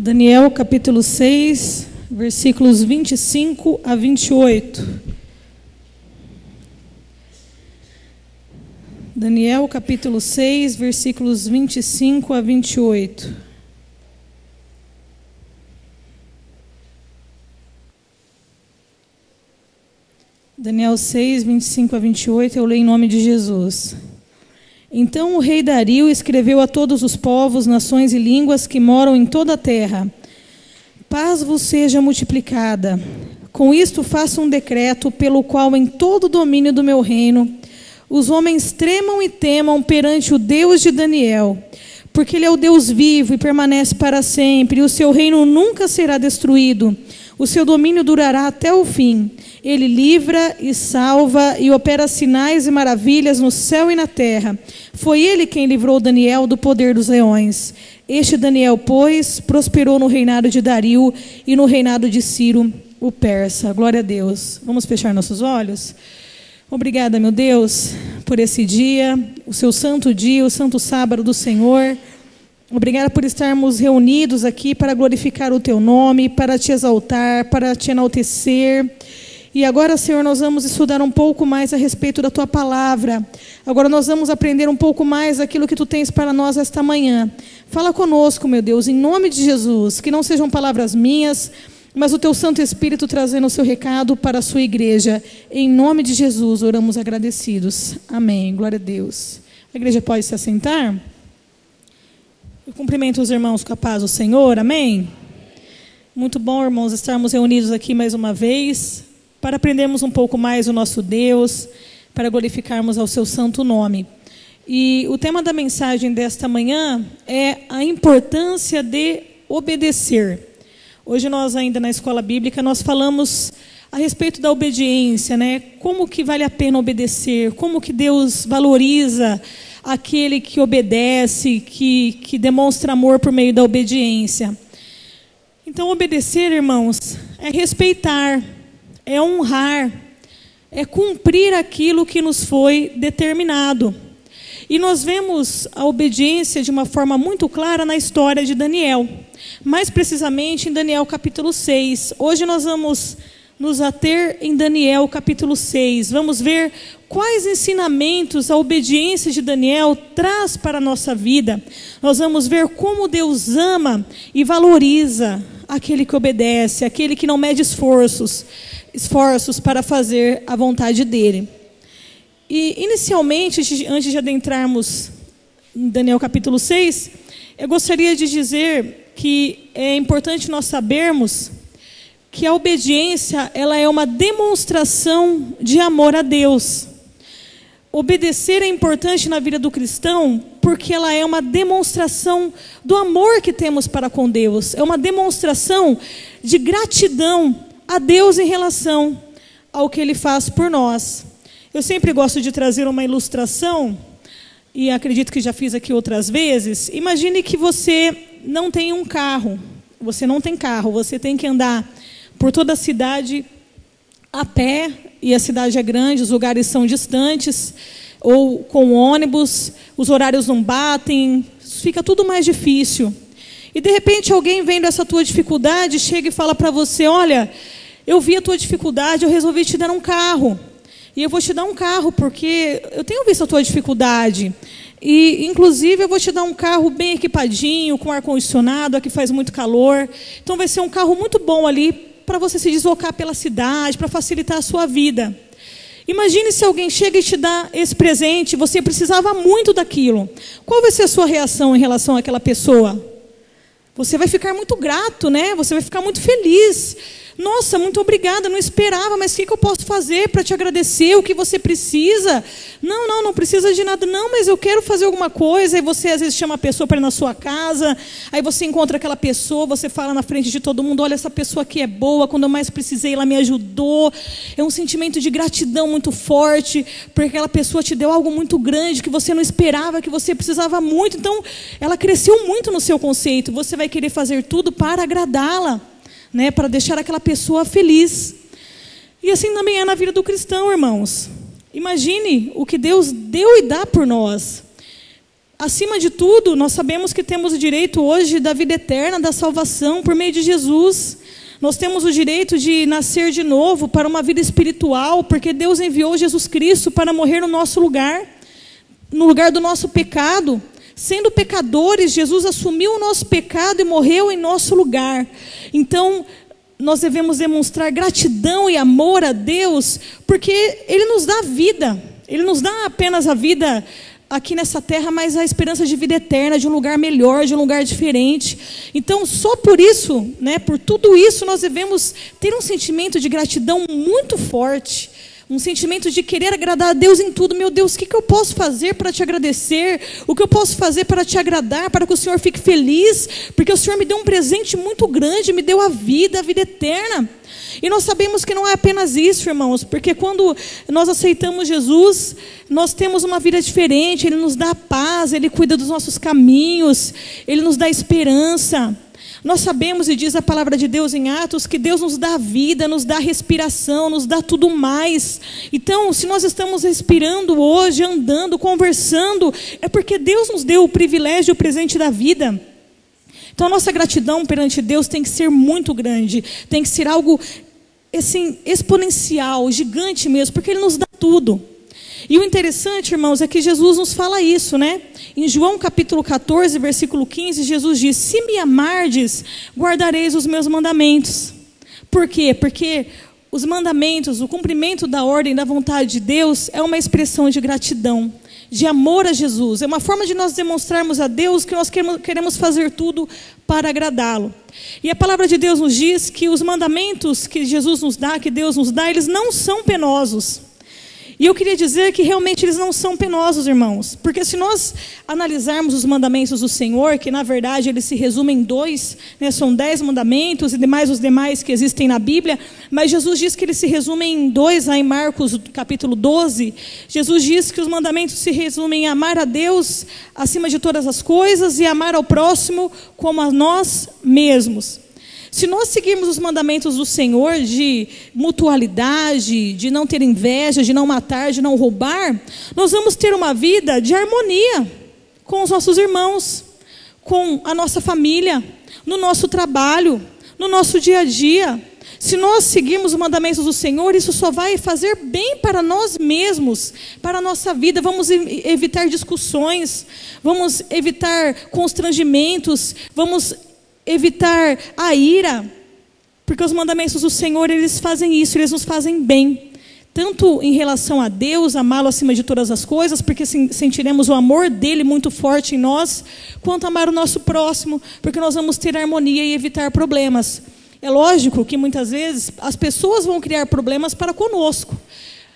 Daniel capítulo 6, versículos 25 a 28. Daniel capítulo 6, versículos 25 a 28. Daniel 6, 25 a 28, eu leio em nome de Jesus. Então o rei Dario escreveu a todos os povos, nações e línguas que moram em toda a terra: paz vos seja multiplicada. Com isto faço um decreto pelo qual em todo o domínio do meu reino os homens tremam e temam perante o Deus de Daniel, porque ele é o Deus vivo e permanece para sempre, e o seu reino nunca será destruído. O seu domínio durará até o fim. Ele livra e salva e opera sinais e maravilhas no céu e na terra. Foi ele quem livrou Daniel do poder dos leões. Este Daniel, pois, prosperou no reinado de Dario e no reinado de Ciro, o persa. Glória a Deus. Vamos fechar nossos olhos? Obrigada, meu Deus, por esse dia, o seu santo dia, o santo sábado do Senhor. Obrigada por estarmos reunidos aqui para glorificar o teu nome, para te exaltar, para te enaltecer. E agora, Senhor, nós vamos estudar um pouco mais a respeito da tua palavra. Agora nós vamos aprender um pouco mais aquilo que tu tens para nós esta manhã. Fala conosco, meu Deus, em nome de Jesus, que não sejam palavras minhas, mas o teu Santo Espírito trazendo o seu recado para a sua igreja. Em nome de Jesus, oramos agradecidos. Amém. Glória a Deus. A igreja pode se assentar? Eu cumprimento os irmãos com a paz do Senhor. Amém? Muito bom, irmãos, estarmos reunidos aqui mais uma vez, para aprendermos um pouco mais o nosso Deus, para glorificarmos ao seu santo nome. E o tema da mensagem desta manhã é a importância de obedecer. Hoje nós ainda na escola bíblica, nós falamos a respeito da obediência, né? Como que vale a pena obedecer, como que Deus valoriza aquele que obedece, que demonstra amor por meio da obediência. Então, obedecer, irmãos, é respeitar, é honrar, é cumprir aquilo que nos foi determinado. E nós vemos a obediência de uma forma muito clara na história de Daniel, mais precisamente em Daniel capítulo 6. Hoje nós vamos nos ater em Daniel capítulo 6. Vamos ver quais ensinamentos a obediência de Daniel traz para a nossa vida. Nós vamos ver como Deus ama e valoriza aquele que obedece, aquele que não mede esforços para fazer a vontade dele. E inicialmente, antes de adentrarmos em Daniel capítulo 6, eu gostaria de dizer que é importante nós sabermos que a obediência, ela é uma demonstração de amor a Deus. Obedecer é importante na vida do cristão porque ela é uma demonstração do amor que temos para com Deus. É uma demonstração de gratidão a Deus em relação ao que Ele faz por nós. Eu sempre gosto de trazer uma ilustração, e acredito que já fiz aqui outras vezes. Imagine que você não tem um carro. Você não tem carro, você tem que andar por toda a cidade a pé, e a cidade é grande, os lugares são distantes, ou com ônibus, os horários não batem, fica tudo mais difícil. E de repente alguém vendo essa tua dificuldade, chega e fala para você: olha, eu vi a tua dificuldade, eu resolvi te dar um carro. E eu vou te dar um carro porque eu tenho visto a tua dificuldade. E, inclusive, eu vou te dar um carro bem equipadinho, com ar-condicionado, aqui faz muito calor. Então, vai ser um carro muito bom ali para você se deslocar pela cidade, para facilitar a sua vida. Imagine se alguém chega e te dá esse presente, você precisava muito daquilo. Qual vai ser a sua reação em relação àquela pessoa? Você vai ficar muito grato, né? Você vai ficar muito feliz. Nossa, muito obrigada, não esperava, mas o que eu posso fazer para te agradecer? O que você precisa? Não precisa de nada. Não, mas eu quero fazer alguma coisa. Aí você às vezes chama a pessoa para ir na sua casa, aí você encontra aquela pessoa, você fala na frente de todo mundo: olha, essa pessoa aqui é boa, quando eu mais precisei ela me ajudou. É um sentimento de gratidão muito forte, porque aquela pessoa te deu algo muito grande, que você não esperava, que você precisava muito. Então, ela cresceu muito no seu conceito. Você vai querer fazer tudo para agradá-la, né, para deixar aquela pessoa feliz. E assim também é na vida do cristão, irmãos. Imagine o que Deus deu e dá por nós. acima de tudo, nós sabemos que temos o direito hoje da vida eterna, da salvação por meio de Jesus. Nós temos o direito de nascer de novo para uma vida espiritual, porque Deus enviou Jesus Cristo para morrer no nosso lugar, no lugar do nosso pecado. Sendo pecadores, Jesus assumiu o nosso pecado e morreu em nosso lugar. Então, nós devemos demonstrar gratidão e amor a Deus, porque Ele nos dá vida. Ele nos dá apenas a vida aqui nessa terra, mas a esperança de vida eterna, de um lugar melhor, de um lugar diferente. Então, só por isso, por tudo isso, nós devemos ter um sentimento de gratidão muito forte. Um sentimento de querer agradar a Deus em tudo. Meu Deus, o que eu posso fazer para te agradecer? O que eu posso fazer para te agradar, para que o Senhor fique feliz? Porque o Senhor me deu um presente muito grande, me deu a vida eterna. E nós sabemos que não é apenas isso, irmãos, porque quando nós aceitamos Jesus, nós temos uma vida diferente. Ele nos dá paz, Ele cuida dos nossos caminhos, Ele nos dá esperança. Nós sabemos, e diz a palavra de Deus em Atos, que Deus nos dá vida, nos dá respiração, nos dá tudo mais. Então, se nós estamos respirando hoje, andando, conversando, é porque Deus nos deu o privilégio, o presente da vida. Então, a nossa gratidão perante Deus tem que ser muito grande, tem que ser algo assim, exponencial, gigante mesmo, porque Ele nos dá tudo. E o interessante, irmãos, é que Jesus nos fala isso, Em João capítulo 14, versículo 15, Jesus diz: se me amardes, guardareis os meus mandamentos. Por quê? Porque os mandamentos, o cumprimento da ordem, da vontade de Deus, é uma expressão de gratidão, de amor a Jesus. É uma forma de nós demonstrarmos a Deus que nós queremos fazer tudo para agradá-lo. E a palavra de Deus nos diz que os mandamentos que Jesus nos dá, que Deus nos dá, eles não são penosos. E eu queria dizer que realmente eles não são penosos, irmãos. Porque se nós analisarmos os mandamentos do Senhor, que na verdade eles se resumem em 2, são 10 mandamentos e demais os demais que existem na Bíblia, mas Jesus diz que eles se resumem em 2, lá em Marcos capítulo 12. Jesus diz que os mandamentos se resumem em amar a Deus acima de todas as coisas e amar ao próximo como a nós mesmos. Se nós seguirmos os mandamentos do Senhor de mutualidade, de não ter inveja, de não matar, de não roubar, nós vamos ter uma vida de harmonia com os nossos irmãos, com a nossa família, no nosso trabalho, no nosso dia a dia. Se nós seguirmos os mandamentos do Senhor, isso só vai fazer bem para nós mesmos, para a nossa vida. Vamos evitar discussões, vamos evitar constrangimentos, vamos evitar a ira, porque os mandamentos do Senhor, eles fazem isso, eles nos fazem bem, tanto em relação a Deus, amá-lo acima de todas as coisas, porque sentiremos o amor dele muito forte em nós, quanto amar o nosso próximo, porque nós vamos ter harmonia e evitar problemas. É lógico que muitas vezes as pessoas vão criar problemas para conosco,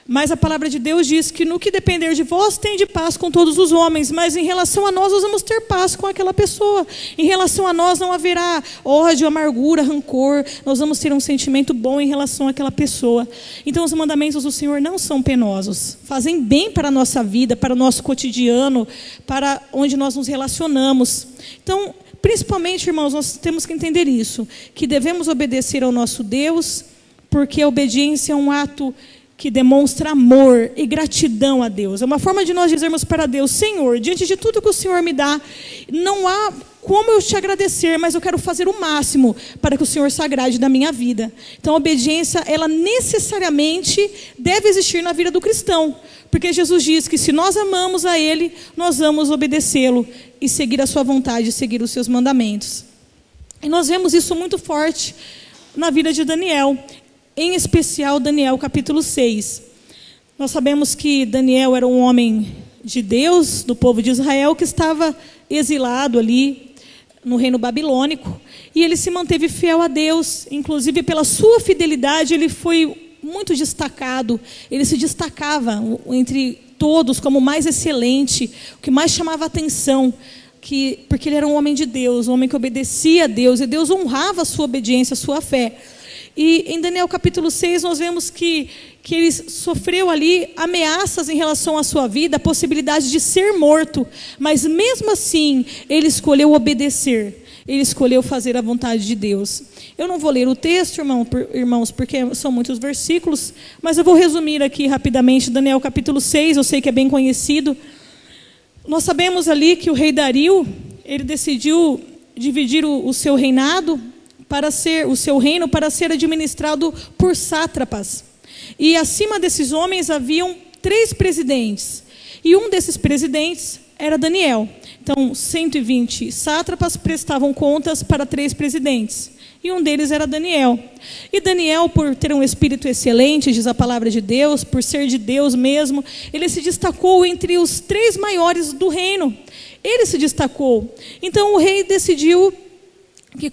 mas a palavra de Deus diz que no que depender de vós, tende paz com todos os homens. Mas em relação a nós vamos ter paz com aquela pessoa. Em relação a nós não haverá ódio, amargura, rancor. Nós vamos ter um sentimento bom em relação àquela pessoa. Então os mandamentos do Senhor não são penosos. Fazem bem para a nossa vida, para o nosso cotidiano, para onde nós nos relacionamos. Então, principalmente, irmãos, nós temos que entender isso. Que devemos obedecer ao nosso Deus, porque a obediência é um ato que demonstra amor e gratidão a Deus. É uma forma de nós dizermos para Deus: Senhor, diante de tudo que o Senhor me dá, não há como eu te agradecer, mas eu quero fazer o máximo para que o Senhor se agrade da minha vida. Então a obediência, ela necessariamente deve existir na vida do cristão, porque Jesus diz que se nós amamos a Ele, nós vamos obedecê-lo e seguir a sua vontade, seguir os seus mandamentos. E nós vemos isso muito forte na vida de Daniel. Em especial Daniel capítulo 6. Nós sabemos que Daniel era um homem de Deus, do povo de Israel, que estava exilado ali no reino babilônico. E ele se manteve fiel a Deus. Inclusive pela sua fidelidade ele foi muito destacado. Ele se destacava entre todos como o mais excelente, o que mais chamava atenção. Porque ele era um homem de Deus, um homem que obedecia a Deus. E Deus honrava a sua obediência, a sua fé. E em Daniel capítulo 6 nós vemos que ele sofreu ali ameaças em relação à sua vida, a possibilidade de ser morto, mas mesmo assim ele obedecer, ele escolheu fazer a vontade de Deus. Eu não vou ler o texto, irmãos, porque são muitos versículos, mas eu vou resumir aqui rapidamente Daniel capítulo 6, eu sei que é bem conhecido. Nós sabemos ali que o rei Dario, ele decidiu dividir o seu reinado o seu reino para ser administrado por sátrapas. E acima desses homens haviam 3 presidentes. E um desses presidentes era Daniel. Então, 120 sátrapas prestavam contas para 3 presidentes. E um deles era Daniel. E Daniel, por ter um espírito excelente, diz a palavra de Deus, por ser de Deus mesmo, ele se destacou entre os 3 maiores do reino. Ele se destacou. Então, o rei decidiu que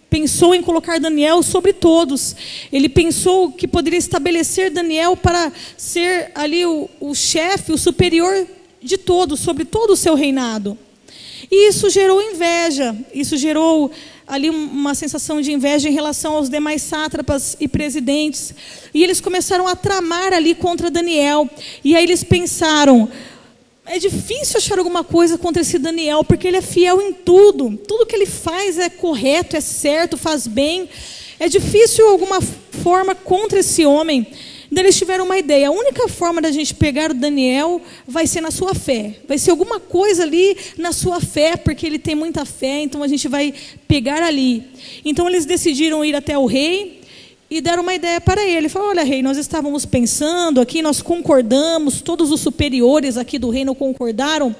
pensou em colocar Daniel sobre todos. Ele pensou que poderia estabelecer Daniel para ser ali o chefe, o superior de todos, sobre todo o seu reinado. E isso gerou inveja, isso gerou ali uma sensação de inveja em relação aos demais sátrapas e presidentes. E eles começaram a tramar ali contra Daniel. E aí eles pensaram: é difícil achar alguma coisa contra esse Daniel, porque ele é fiel em tudo. Tudo que ele faz é correto, é certo, faz bem. É difícil alguma forma contra esse homem. Daí eles tiveram uma ideia: a única forma da gente pegar o Daniel vai ser na sua fé. Vai ser alguma coisa ali na sua fé, porque ele tem muita fé, então a gente vai pegar ali. Então eles decidiram ir até o rei e deram uma ideia para ele. Falaram: olha, rei, nós estávamos pensando aqui, nós concordamos, todos os superiores aqui do reino concordaram,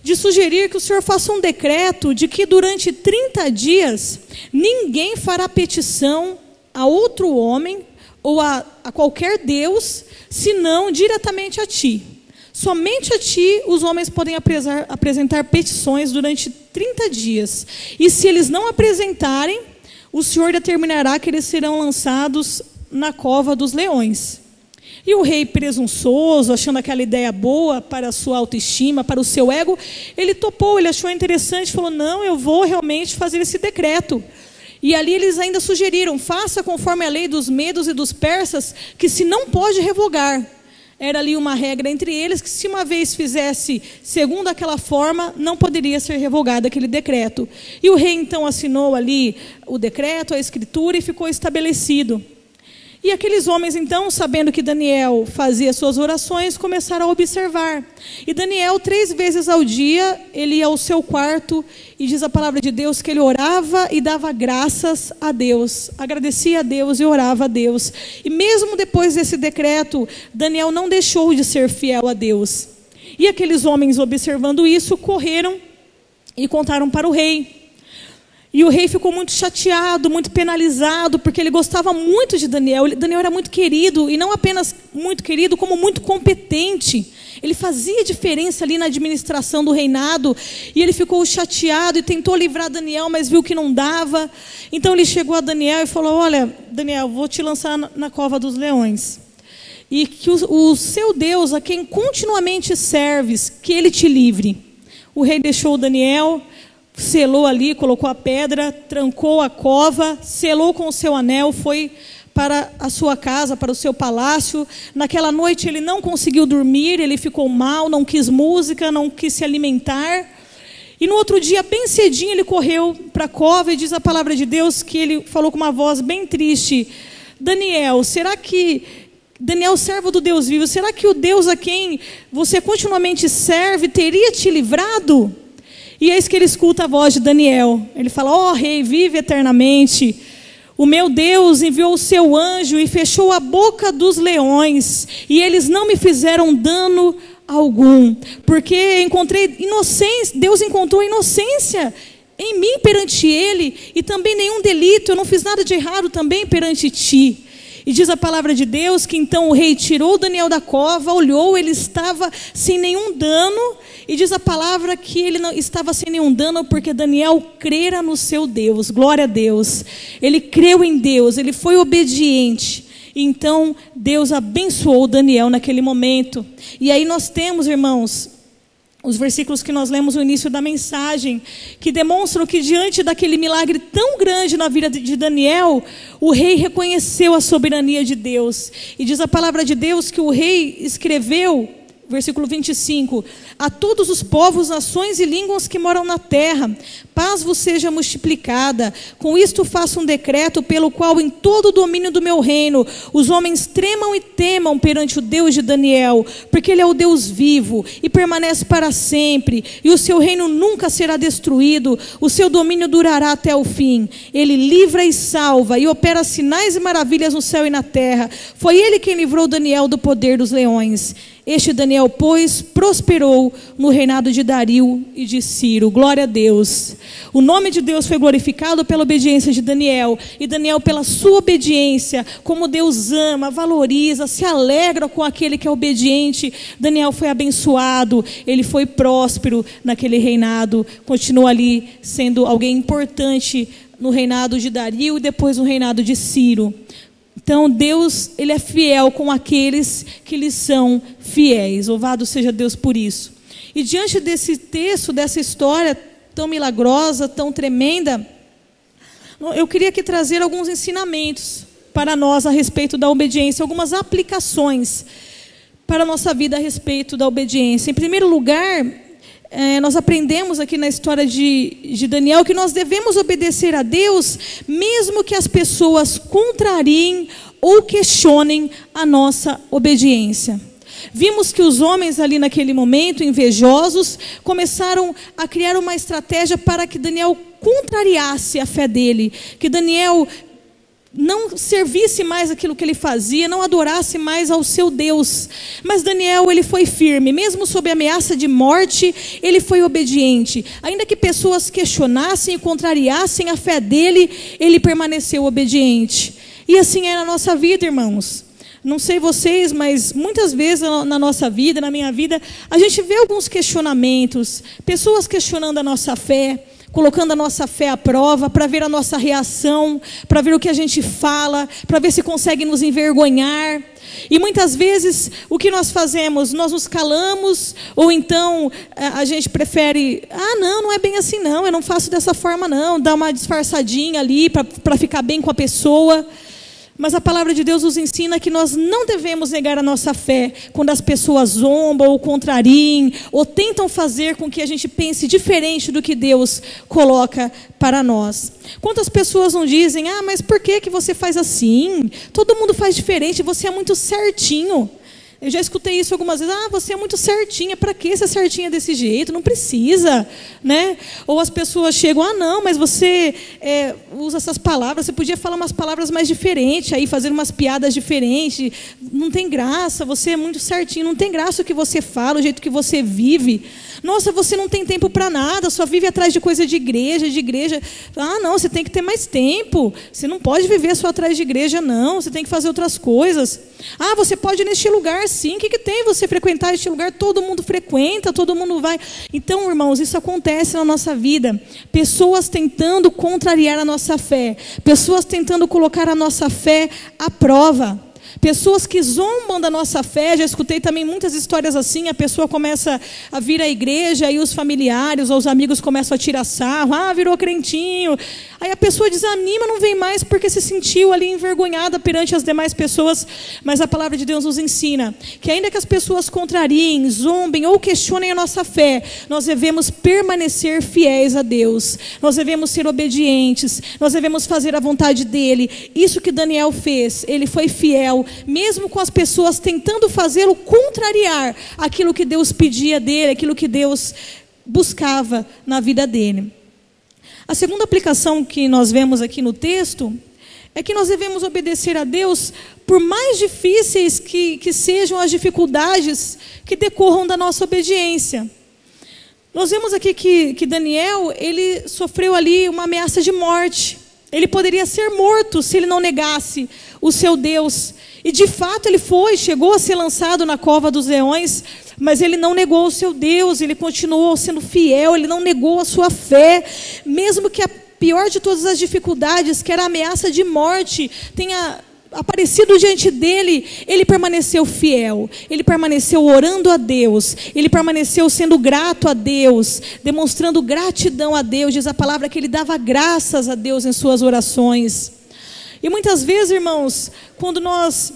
de sugerir que o senhor faça um decreto de que durante 30 dias ninguém fará petição a outro homem ou a qualquer Deus, senão diretamente a ti. Somente a ti os homens podem apresentar petições durante 30 dias. E se eles não apresentarem, o Senhor determinará que eles serão lançados na cova dos leões. E o rei presunçoso, achando aquela ideia boa para a sua autoestima, para o seu ego, ele topou, ele achou interessante, falou: não, eu vou realmente fazer esse decreto. E ali eles ainda sugeriram: faça conforme a lei dos medos e dos persas, que se não pode revogar. Era ali uma regra entre eles, que se uma vez fizesse segundo aquela forma, não poderia ser revogado aquele decreto. E o rei então assinou ali o decreto, a escritura, e ficou estabelecido. E aqueles homens então, sabendo que Daniel fazia suas orações, começaram a observar. E Daniel, 3 vezes ao dia, ele ia ao seu quarto, e diz a palavra de Deus que ele orava e dava graças a Deus, agradecia a Deus e orava a Deus. E mesmo depois desse decreto, Daniel não deixou de ser fiel a Deus. E aqueles homens, observando isso, correram e contaram para o rei. E o rei ficou muito chateado, muito penalizado, porque ele gostava muito de Daniel. Daniel era muito querido, e não apenas muito querido, como muito competente. Ele fazia diferença ali na administração do reinado, e ele ficou chateado e tentou livrar Daniel, mas viu que não dava. Então ele chegou a Daniel e falou: olha, Daniel, vou te lançar na cova dos leões. E que o seu Deus, a quem continuamente serves, que ele te livre. O rei deixou Daniel, selou ali, colocou a pedra, trancou a cova, selou com o seu anel, foi para a sua casa, para o seu palácio. Naquela noite ele não conseguiu dormir, ele ficou mal, não quis música, não quis se alimentar. E no outro dia, bem cedinho, ele correu para a cova, e diz a palavra de Deus que ele falou com uma voz bem triste: Daniel, Daniel, servo do Deus vivo, será que o Deus a quem você continuamente serve teria te livrado? E eis que ele escuta a voz de Daniel. Ele fala: ó rei, vive eternamente. O meu Deus enviou o seu anjo e fechou a boca dos leões, e eles não me fizeram dano algum, porque encontrei inocência. Deus encontrou inocência em mim perante ele, e também nenhum delito. Eu não fiz nada de errado também perante ti. E diz a palavra de Deus que então o rei tirou Daniel da cova, olhou, ele estava sem nenhum dano. E diz a palavra que ele não estava sem nenhum dano porque Daniel crera no seu Deus. Glória a Deus. Ele creu em Deus, ele foi obediente. E então Deus abençoou Daniel naquele momento. E aí nós temos, irmãos, os versículos que nós lemos no início da mensagem, que demonstram que diante daquele milagre tão grande na vida de Daniel, o rei reconheceu a soberania de Deus. E diz a palavra de Deus que o rei escreveu Versículo 25: a todos os povos, nações e línguas que moram na terra, paz vos seja multiplicada. Com isto faço um decreto pelo qual em todo o domínio do meu reino os homens tremam e temam perante o Deus de Daniel, porque ele é o Deus vivo e permanece para sempre, e o seu reino nunca será destruído, o seu domínio durará até o fim. Ele livra e salva e opera sinais e maravilhas no céu e na terra. Foi ele quem livrou Daniel do poder dos leões. Este Daniel, pois, prosperou no reinado de Dario e de Ciro. Glória a Deus. O nome de Deus foi glorificado pela obediência de Daniel. E Daniel, pela sua obediência, como Deus ama, valoriza, se alegra com aquele que é obediente, Daniel foi abençoado, ele foi próspero naquele reinado. Continua ali sendo alguém importante no reinado de Dario e depois no reinado de Ciro. Então Deus, ele é fiel com aqueles que lhe são fiéis. Louvado seja Deus por isso. E diante desse texto, dessa história tão milagrosa, tão tremenda, eu queria aqui trazer alguns ensinamentos para nós a respeito da obediência, algumas aplicações para a nossa vida a respeito da obediência. Em primeiro lugar, nós aprendemos aqui na história de Daniel que nós devemos obedecer a Deus, mesmo que as pessoas contrariem ou questionem a nossa obediência. Vimos que os homens ali naquele momento, invejosos, começaram a criar uma estratégia para que Daniel contrariasse a fé dele, que Daniel não servisse mais aquilo que ele fazia, não adorasse mais ao seu Deus. Mas Daniel, ele foi firme, mesmo sob a ameaça de morte, ele foi obediente. Ainda que pessoas questionassem e contrariassem a fé dele, ele permaneceu obediente. E assim é na nossa vida, irmãos. Não sei vocês, mas muitas vezes na nossa vida, na minha vida, a gente vê alguns questionamentos, pessoas questionando a nossa fé, colocando a nossa fé à prova, para ver a nossa reação, para ver o que a gente fala, para ver se consegue nos envergonhar. E muitas vezes, o que nós fazemos? Nós nos calamos, ou então a gente prefere, não é bem assim não, eu não faço dessa forma não, dá uma disfarçadinha ali para ficar bem com a pessoa. Mas a palavra de Deus nos ensina que nós não devemos negar a nossa fé quando as pessoas zombam ou contrariem ou tentam fazer com que a gente pense diferente do que Deus coloca para nós. Quantas pessoas não dizem, mas por que você faz assim? Todo mundo faz diferente, você é muito certinho. Eu já escutei isso algumas vezes. Você é muito certinha. Para que ser certinha desse jeito? Não precisa, né? Ou as pessoas chegam, não, mas você usa essas palavras. Você podia falar umas palavras mais diferentes, aí fazer umas piadas diferentes. Não tem graça. Você é muito certinho. Não tem graça o que você fala, o jeito que você vive. Nossa, você não tem tempo para nada. Só vive atrás de coisa de igreja, de igreja. Não, você tem que ter mais tempo. Você não pode viver só atrás de igreja, não. Você tem que fazer outras coisas. Você pode ir neste lugar, sim. O que tem você frequentar este lugar? Todo mundo frequenta, todo mundo vai. Então, irmãos, isso acontece na nossa vida. Pessoas tentando contrariar a nossa fé. Pessoas tentando colocar a nossa fé à prova. Pessoas que zombam da nossa fé. Já escutei também muitas histórias assim. A pessoa começa a vir à igreja e os familiares ou os amigos começam a tirar sarro. Virou crentinho. Aí a pessoa desanima, não vem mais porque se sentiu ali envergonhada perante as demais pessoas. Mas a palavra de Deus nos ensina que ainda que as pessoas contrariem, zombem ou questionem a nossa fé, nós devemos permanecer fiéis a Deus. Nós devemos ser obedientes. Nós devemos fazer a vontade dEle. Isso que Daniel fez. Ele foi fiel, mesmo com as pessoas tentando fazê-lo contrariar aquilo que Deus pedia dele, aquilo que Deus buscava na vida dele. A segunda aplicação que nós vemos aqui no texto é que nós devemos obedecer a Deus por mais difíceis que sejam as dificuldades que decorram da nossa obediência. Nós vemos aqui que Daniel, ele sofreu ali uma ameaça de morte. Ele poderia ser morto se ele não negasse o seu Deus. E de fato ele chegou a ser lançado na cova dos leões, mas ele não negou o seu Deus, ele continuou sendo fiel, ele não negou a sua fé. Mesmo que a pior de todas as dificuldades, que era a ameaça de morte, tenha aparecido diante dele, ele permaneceu fiel, ele permaneceu orando a Deus, ele permaneceu sendo grato a Deus, demonstrando gratidão a Deus. Diz a palavra que ele dava graças a Deus em suas orações. E muitas vezes, irmãos, quando nós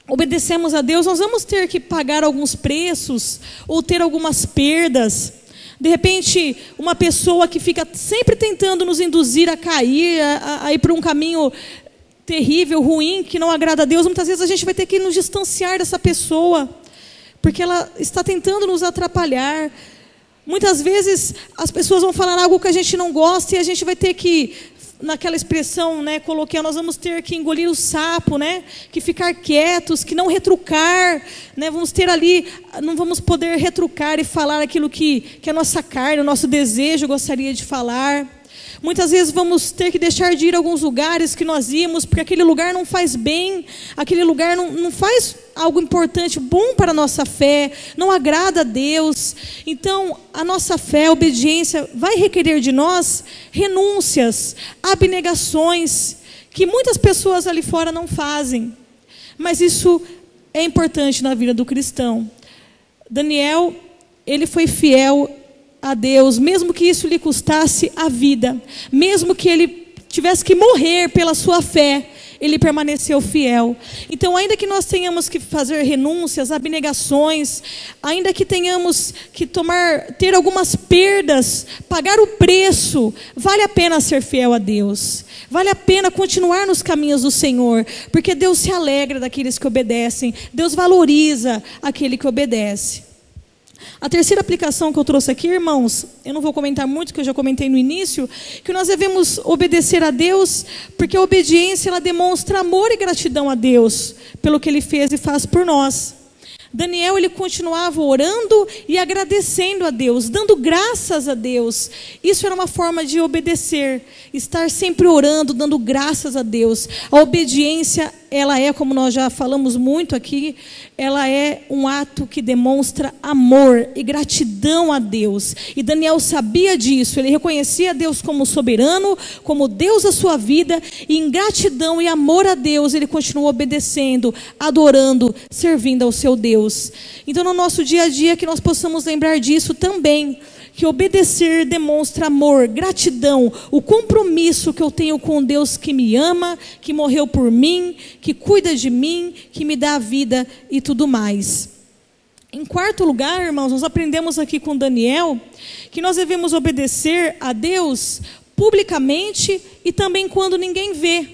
obedecemos a Deus, nós vamos ter que pagar alguns preços ou ter algumas perdas. De repente, uma pessoa que fica sempre tentando nos induzir a cair, a ir para um caminho terrível, ruim, que não agrada a Deus, muitas vezes a gente vai ter que nos distanciar dessa pessoa, porque ela está tentando nos atrapalhar. Muitas vezes as pessoas vão falar algo que a gente não gosta e a gente vai ter que, naquela expressão, né, coloquial, nós vamos ter que engolir o sapo, né, que ficar quietos, que não retrucar, né, vamos ter ali, não vamos poder retrucar e falar aquilo que a nossa carne, o nosso desejo gostaria de falar. Muitas vezes vamos ter que deixar de ir a alguns lugares que nós íamos, porque aquele lugar não faz bem, aquele lugar não faz algo importante, bom para a nossa fé, não agrada a Deus. Então, a nossa fé, a obediência, vai requerer de nós renúncias, abnegações, que muitas pessoas ali fora não fazem. Mas isso é importante na vida do cristão. Daniel, ele foi fiel a Deus, mesmo que isso lhe custasse a vida, mesmo que ele tivesse que morrer pela sua fé, ele permaneceu fiel. Então, ainda que nós tenhamos que fazer renúncias, abnegações, ainda que tenhamos que ter algumas perdas, pagar o preço, vale a pena ser fiel a Deus. Vale a pena continuar nos caminhos do Senhor, porque Deus se alegra daqueles que obedecem, Deus valoriza aquele que obedece. A terceira aplicação que eu trouxe aqui, irmãos, eu não vou comentar muito, que eu já comentei no início, que nós devemos obedecer a Deus, porque a obediência, ela demonstra amor e gratidão a Deus, pelo que Ele fez e faz por nós. Daniel, ele continuava orando e agradecendo a Deus, dando graças a Deus. Isso era uma forma de obedecer, estar sempre orando, dando graças a Deus. A obediência, ela é, como nós já falamos muito aqui, ela é um ato que demonstra amor e gratidão a Deus. E Daniel sabia disso, ele reconhecia a Deus como soberano, como Deus da sua vida, e em gratidão e amor a Deus, ele continuou obedecendo, adorando, servindo ao seu Deus. Então, no nosso dia a dia, que nós possamos lembrar disso também, que obedecer demonstra amor, gratidão, o compromisso que eu tenho com Deus que me ama, que morreu por mim, que cuida de mim, que me dá a vida e tudo mais. Em quarto lugar, irmãos, nós aprendemos aqui com Daniel que nós devemos obedecer a Deus publicamente e também quando ninguém vê.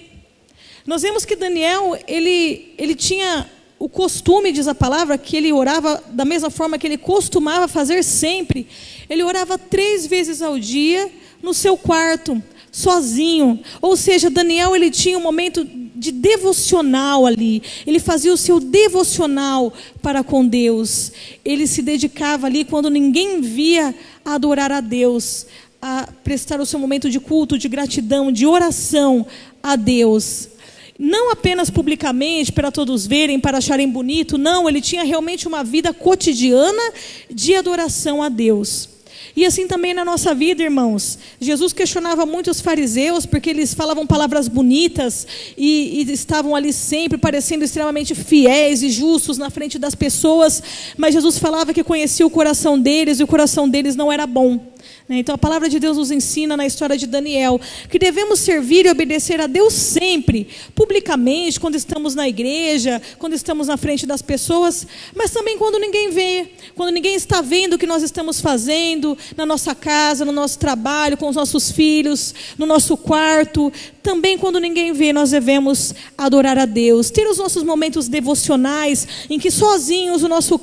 Nós vemos que Daniel, ele tinha o costume, diz a palavra, que ele orava da mesma forma que ele costumava fazer sempre. Ele orava 3 vezes ao dia no seu quarto, sozinho. Ou seja, Daniel, ele tinha um momento de devocional ali. Ele fazia o seu devocional para com Deus. Ele se dedicava ali, quando ninguém via, a adorar a Deus, a prestar o seu momento de culto, de gratidão, de oração a Deus. Não apenas publicamente, para todos verem, para acharem bonito, não, ele tinha realmente uma vida cotidiana de adoração a Deus. E assim também na nossa vida, irmãos. Jesus questionava muito os fariseus, porque eles falavam palavras bonitas e estavam ali sempre parecendo extremamente fiéis e justos na frente das pessoas, mas Jesus falava que conhecia o coração deles e o coração deles não era bom. Então a palavra de Deus nos ensina na história de Daniel que devemos servir e obedecer a Deus sempre, publicamente, quando estamos na igreja, quando estamos na frente das pessoas, mas também quando ninguém vê, quando ninguém está vendo o que nós estamos fazendo na nossa casa, no nosso trabalho, com os nossos filhos, no nosso quarto. Também quando ninguém vê, nós devemos adorar a Deus, ter os nossos momentos devocionais, em que sozinhos no nosso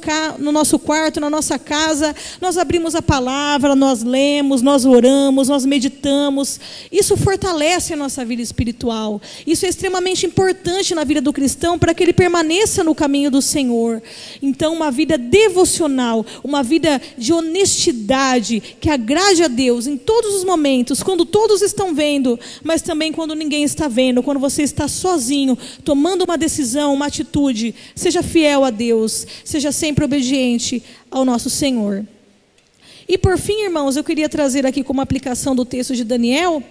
quarto, na nossa casa, nós abrimos a palavra, nós lemos, nós oramos, nós meditamos. Isso fortalece a nossa vida espiritual. Isso é extremamente importante na vida do cristão, para que ele permaneça no caminho do Senhor. Então, uma vida devocional, uma vida de honestidade, que agrade a Deus em todos os momentos, quando todos estão vendo, mas também quando ninguém está vendo, quando você está sozinho, tomando uma decisão, uma atitude. Seja fiel a Deus, seja sempre obediente ao nosso Senhor. E por fim, irmãos, eu queria trazer aqui como aplicação do texto de Daniel,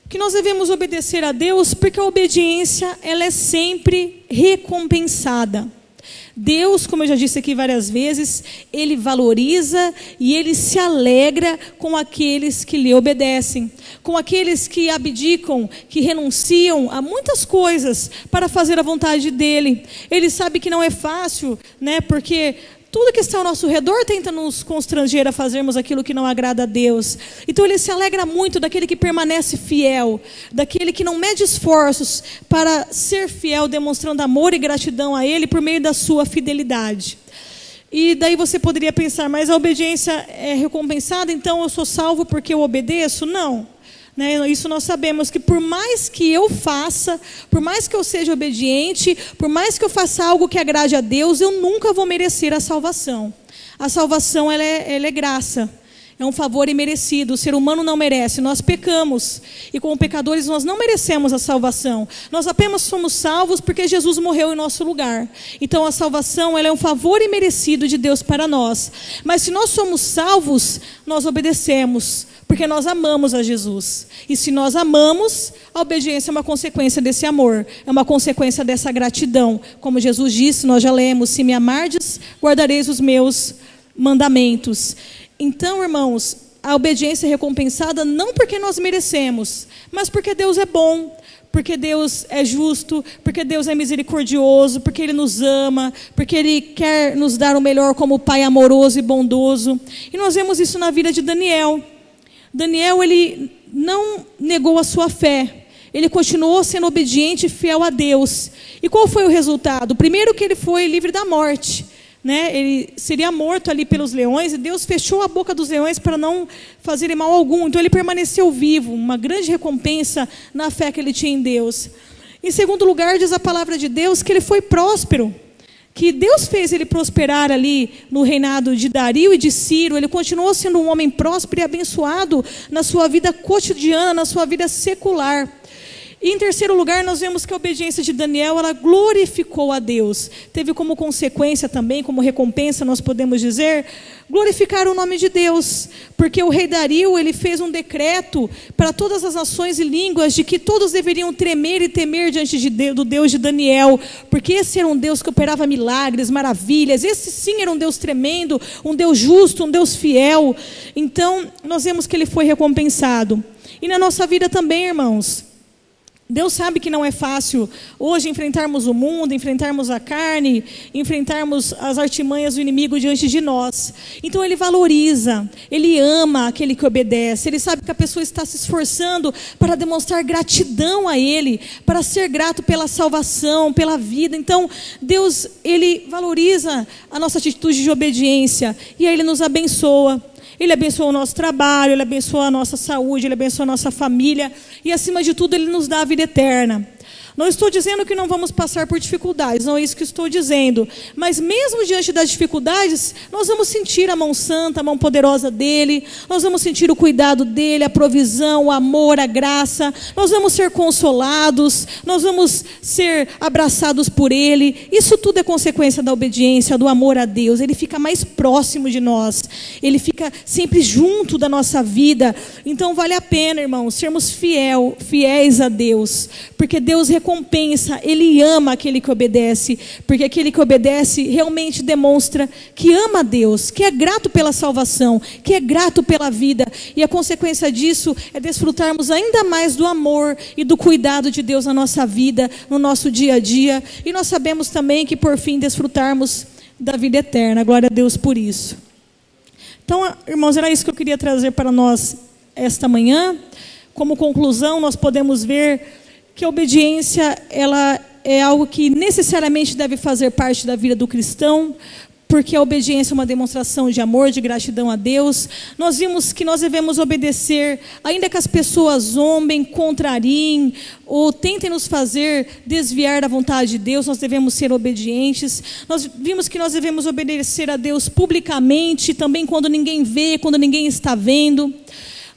que nós devemos obedecer a Deus, porque a obediência, ela é sempre recompensada. Deus, como eu já disse aqui várias vezes, Ele valoriza e Ele se alegra com aqueles que lhe obedecem, com aqueles que abdicam, que renunciam a muitas coisas para fazer a vontade dEle. Ele sabe que não é fácil, né? Porque tudo que está ao nosso redor tenta nos constranger a fazermos aquilo que não agrada a Deus. Então Ele se alegra muito daquele que permanece fiel, daquele que não mede esforços para ser fiel, demonstrando amor e gratidão a Ele por meio da sua fidelidade. E daí você poderia pensar, mas a obediência é recompensada, então eu sou salvo porque eu obedeço? Não. Né? Isso nós sabemos que por mais que eu faça, por mais que eu seja obediente, por mais que eu faça algo que agrade a Deus, eu nunca vou merecer a salvação. A salvação ela é graça, é um favor imerecido. O ser humano não merece, nós pecamos e como pecadores nós não merecemos a salvação. Nós apenas somos salvos porque Jesus morreu em nosso lugar. Então a salvação ela é um favor imerecido de Deus para nós. Mas se nós somos salvos, nós obedecemos, porque nós amamos a Jesus. E se nós amamos, a obediência é uma consequência desse amor, é uma consequência dessa gratidão. Como Jesus disse, nós já lemos, se me amardes, guardareis os meus mandamentos. Então, irmãos, a obediência é recompensada não porque nós merecemos, mas porque Deus é bom, porque Deus é justo, porque Deus é misericordioso, porque Ele nos ama, porque Ele quer nos dar o melhor como Pai amoroso e bondoso. E nós vemos isso na vida de Daniel. Daniel, ele não negou a sua fé, ele continuou sendo obediente e fiel a Deus. E qual foi o resultado? Primeiro que ele foi livre da morte, né? Ele seria morto ali pelos leões, e Deus fechou a boca dos leões para não fazerem mal algum. Então ele permaneceu vivo, uma grande recompensa na fé que ele tinha em Deus. Em segundo lugar, diz a palavra de Deus que ele foi próspero, que Deus fez ele prosperar ali no reinado de Dario e de Ciro. Ele continuou sendo um homem próspero e abençoado na sua vida cotidiana, na sua vida secular. E em terceiro lugar, nós vemos que a obediência de Daniel, ela glorificou a Deus. Teve como consequência também, como recompensa, nós podemos dizer, glorificar o nome de Deus. Porque o rei Dario, ele fez um decreto para todas as nações e línguas de que todos deveriam tremer e temer diante do Deus de Daniel. Porque esse era um Deus que operava milagres, maravilhas. Esse sim era um Deus tremendo, um Deus justo, um Deus fiel. Então, nós vemos que ele foi recompensado. E na nossa vida também, irmãos, Deus sabe que não é fácil hoje enfrentarmos o mundo, enfrentarmos a carne, enfrentarmos as artimanhas do inimigo diante de nós. Então Ele valoriza, Ele ama aquele que obedece. Ele sabe que a pessoa está se esforçando para demonstrar gratidão a Ele, para ser grato pela salvação, pela vida. Então Deus, Ele valoriza a nossa atitude de obediência e aí Ele nos abençoa. Ele abençoa o nosso trabalho, Ele abençoa a nossa saúde, Ele abençoa a nossa família e, acima de tudo, Ele nos dá a vida eterna. Não estou dizendo que não vamos passar por dificuldades, não é isso que estou dizendo. Mas mesmo diante das dificuldades, nós vamos sentir a mão santa, a mão poderosa dEle, nós vamos sentir o cuidado dEle, a provisão, o amor, a graça, nós vamos ser consolados, nós vamos ser abraçados por Ele. Isso tudo é consequência da obediência, do amor a Deus. Ele fica mais próximo de nós, Ele fica sempre junto da nossa vida. Então vale a pena, irmãos, sermos fiéis a Deus, porque Deus recompensa, Ele ama aquele que obedece, porque aquele que obedece realmente demonstra que ama a Deus, que é grato pela salvação, que é grato pela vida, e a consequência disso é desfrutarmos ainda mais do amor e do cuidado de Deus na nossa vida, no nosso dia a dia, e nós sabemos também que por fim desfrutarmos da vida eterna. Glória a Deus por isso. Então, irmãos, era isso que eu queria trazer para nós esta manhã. Como conclusão, nós podemos ver que a obediência, ela é algo que necessariamente deve fazer parte da vida do cristão, porque a obediência é uma demonstração de amor, de gratidão a Deus. Nós vimos que nós devemos obedecer, ainda que as pessoas zombem, contrariem, ou tentem nos fazer desviar da vontade de Deus, nós devemos ser obedientes. Nós vimos que nós devemos obedecer a Deus publicamente, também quando ninguém vê, quando ninguém está vendo.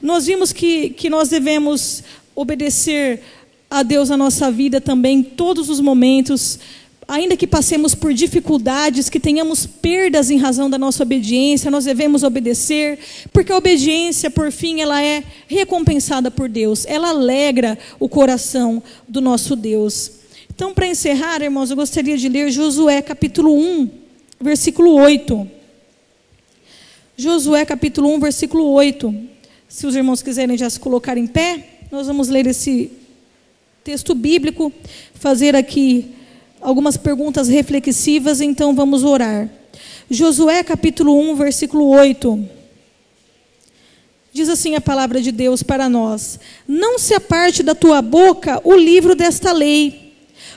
Nós vimos que nós devemos obedecer a Deus na nossa vida também, em todos os momentos, ainda que passemos por dificuldades, que tenhamos perdas em razão da nossa obediência, nós devemos obedecer, porque a obediência, por fim, ela é recompensada por Deus, ela alegra o coração do nosso Deus. Então, para encerrar, irmãos, eu gostaria de ler Josué capítulo 1, versículo 8. Josué capítulo 1, versículo 8. Se os irmãos quiserem já se colocar em pé, nós vamos ler esse texto bíblico, fazer aqui algumas perguntas reflexivas, então vamos orar. Josué capítulo 1, versículo 8. Diz assim a palavra de Deus para nós: não se aparte da tua boca o livro desta lei,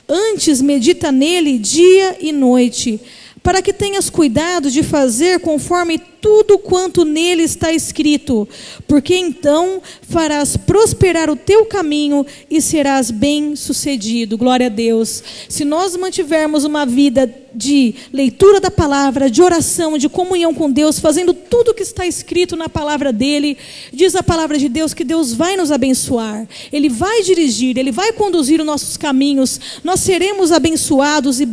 antes medita nele dia e noite, para que tenhas cuidado de fazer conforme tudo quanto nele está escrito, porque então farás prosperar o teu caminho e serás bem-sucedido. Glória a Deus. Se nós mantivermos uma vida de leitura da palavra, de oração, de comunhão com Deus, fazendo tudo o que está escrito na palavra dele, diz a palavra de Deus que Deus vai nos abençoar, Ele vai dirigir, Ele vai conduzir os nossos caminhos, nós seremos abençoados e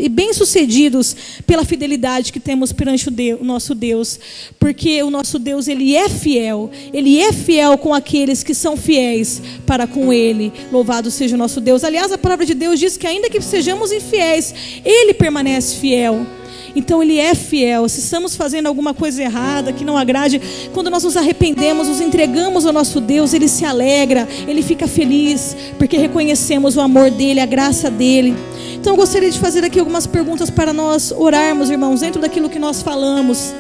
bem-sucedidos pela fidelidade que temos perante o nosso Deus, porque o nosso Deus, Ele é fiel com aqueles que são fiéis para com Ele. Louvado seja o nosso Deus. Aliás, a palavra de Deus diz que ainda que sejamos infiéis, Ele permanece fiel. Então Ele é fiel. Se estamos fazendo alguma coisa errada, que não agrade, quando nós nos arrependemos, nos entregamos ao nosso Deus, Ele se alegra, Ele fica feliz, porque reconhecemos o amor dEle, a graça dEle. Então eu gostaria de fazer aqui algumas perguntas para nós orarmos, irmãos, dentro daquilo que nós falamos.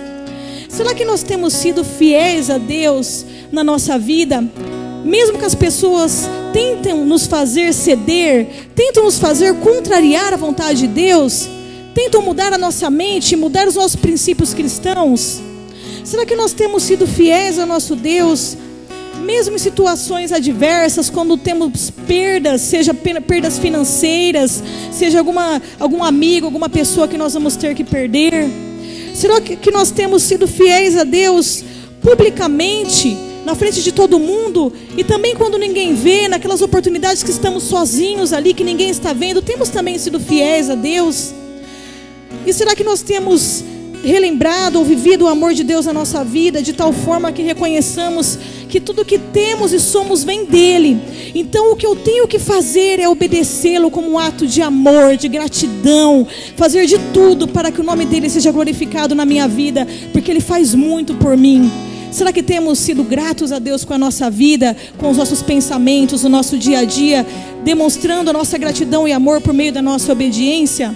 Será que nós temos sido fiéis a Deus na nossa vida? Mesmo que as pessoas tentem nos fazer ceder, tentam nos fazer contrariar a vontade de Deus, tentam mudar a nossa mente, mudar os nossos princípios cristãos. Será que nós temos sido fiéis ao nosso Deus, mesmo em situações adversas, quando temos perdas, seja perdas financeiras, seja algum amigo, alguma pessoa que nós vamos ter que perder? Será que nós temos sido fiéis a Deus publicamente, na frente de todo mundo, e também quando ninguém vê, naquelas oportunidades que estamos sozinhos ali, que ninguém está vendo, temos também sido fiéis a Deus? E será que nós temos relembrado ou vivido o amor de Deus na nossa vida, de tal forma que reconheçamos que tudo que temos e somos vem dEle? Então o que eu tenho que fazer é obedecê-lo como um ato de amor, de gratidão, fazer de tudo para que o nome dEle seja glorificado na minha vida, porque Ele faz muito por mim. Será que temos sido gratos a Deus com a nossa vida, com os nossos pensamentos, no nosso dia a dia, demonstrando a nossa gratidão e amor por meio da nossa obediência?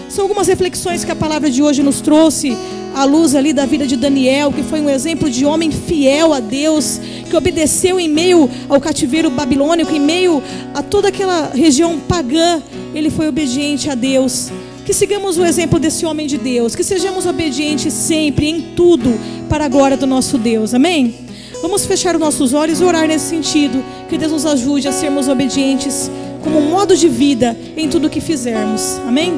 São algumas reflexões que a palavra de hoje nos trouxe à luz ali da vida de Daniel, que foi um exemplo de homem fiel a Deus, que obedeceu em meio ao cativeiro babilônico, em meio a toda aquela região pagã. Ele foi obediente a Deus. Que sigamos o exemplo desse homem de Deus, que sejamos obedientes sempre, em tudo, para a glória do nosso Deus. Amém? Vamos fechar os nossos olhos e orar nesse sentido, que Deus nos ajude a sermos obedientes como um modo de vida em tudo que fizermos. Amém?